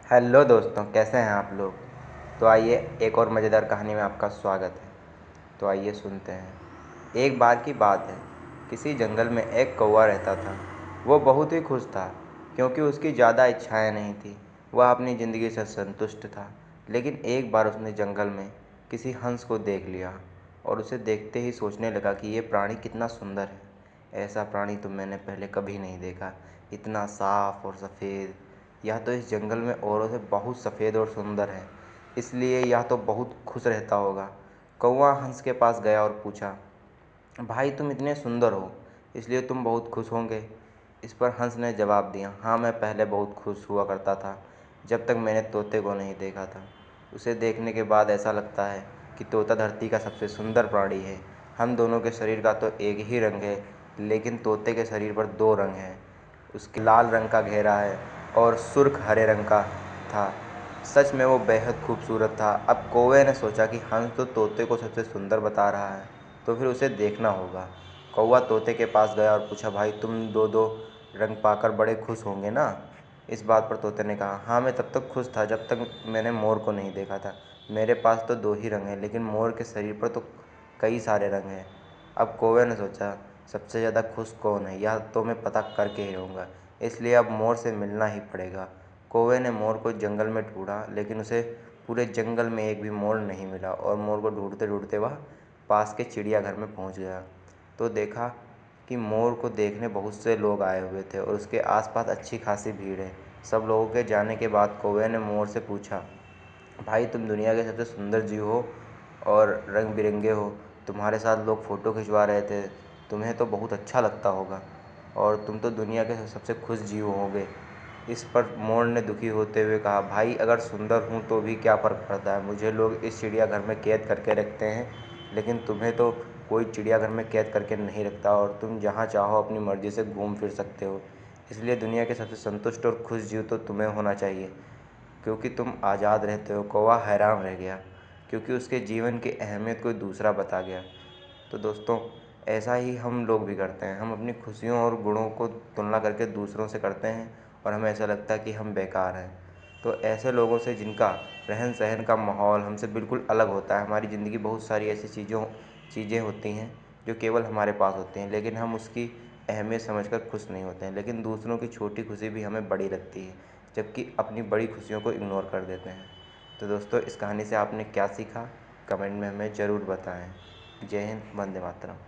Hello दोस्तों, कैसे हैं आप लोग। तो आइए एक और मज़ेदार कहानी में आपका स्वागत है। तो आइए सुनते हैं। एक बार की बात है, किसी जंगल में एक कौवा रहता था। वो बहुत ही खुश था क्योंकि उसकी ज़्यादा इच्छाएं नहीं थी। वह अपनी ज़िंदगी से संतुष्ट था। लेकिन एक बार उसने जंगल में किसी हंस को देख लिया और उसे देखते ही सोचने लगा कि ये प्राणी कितना सुंदर है। ऐसा प्राणी तो मैंने पहले कभी नहीं देखा, इतना साफ और सफ़ेद। यह तो इस जंगल में औरों से बहुत सफ़ेद और सुंदर है, इसलिए यह तो बहुत खुश रहता होगा। कौवा हंस के पास गया और पूछा, भाई तुम इतने सुंदर हो, इसलिए तुम बहुत खुश होंगे। इस पर हंस ने जवाब दिया, हाँ मैं पहले बहुत खुश हुआ करता था, जब तक मैंने तोते को नहीं देखा था। उसे देखने के बाद ऐसा लगता है कि तोता धरती का सबसे सुंदर प्राणी है। हम दोनों के शरीर का तो एक ही रंग है, लेकिन तोते के शरीर पर दो रंग हैं। उसके लाल रंग का घेरा है और सुर्ख हरे रंग का था। सच में वो बेहद खूबसूरत था। अब कौवे ने सोचा कि हंस तो तोते को सबसे सुंदर बता रहा है, तो फिर उसे देखना होगा। कौवा तोते के पास गया और पूछा, भाई तुम दो दो रंग पाकर बड़े खुश होंगे ना। इस बात पर तोते ने कहा, हाँ मैं तब तक खुश था जब तक मैंने मोर को नहीं देखा था। मेरे पास तो दो ही रंग हैं, लेकिन मोर के शरीर पर तो कई सारे रंग हैं। अब कौवे ने सोचा, सबसे ज़्यादा खुश कौन है, यह तो मैं पता करके ही रहूँगा, इसलिए अब मोर से मिलना ही पड़ेगा। कौवे ने मोर को जंगल में ढूंढा, लेकिन उसे पूरे जंगल में एक भी मोर नहीं मिला और मोर को ढूंढते ढूंढते वह पास के चिड़ियाघर में पहुंच गया। तो देखा कि मोर को देखने बहुत से लोग आए हुए थे और उसके आसपास अच्छी खासी भीड़ है। सब लोगों के जाने के बाद कौवे ने मोर से पूछा, भाई तुम दुनिया के सबसे सुंदर जीव हो और रंग बिरंगे हो, तुम्हारे साथ लोग फ़ोटो खिंचवा रहे थे, तुम्हें तो बहुत अच्छा लगता होगा और तुम तो दुनिया के सबसे खुश जीव होगे। इस पर मोर ने दुखी होते हुए कहा, भाई अगर सुंदर हूँ तो भी क्या फ़र्क पड़ता है, मुझे लोग इस चिड़ियाघर में कैद करके रखते हैं, लेकिन तुम्हें तो कोई चिड़ियाघर में कैद करके नहीं रखता और तुम जहाँ चाहो अपनी मर्ज़ी से घूम फिर सकते हो। इसलिए दुनिया के सबसे संतुष्ट और खुश जीव तो तुम्हें होना चाहिए, क्योंकि तुम आज़ाद रहते हो। कौवा हैरान रह गया, क्योंकि उसके जीवन की अहमियत कोई दूसरा बता गया। तो दोस्तों, ऐसा ही हम लोग भी करते हैं। हम अपनी खुशियों और गुणों को तुलना करके दूसरों से करते हैं और हमें ऐसा लगता है कि हम बेकार हैं। तो ऐसे लोगों से जिनका रहन सहन का माहौल हमसे बिल्कुल अलग होता है, हमारी ज़िंदगी बहुत सारी ऐसी चीज़ें होती हैं जो केवल हमारे पास होती हैं, लेकिन हम उसकी अहमियत समझकर खुश नहीं होते हैं। लेकिन दूसरों की छोटी खुशी भी हमें बड़ी लगती है, जबकि अपनी बड़ी खुशियों को इग्नोर कर देते हैं। तो दोस्तों, इस कहानी से आपने क्या सीखा, कमेंट में हमें ज़रूर बताएं। जय हिंद, वंदे मातरम।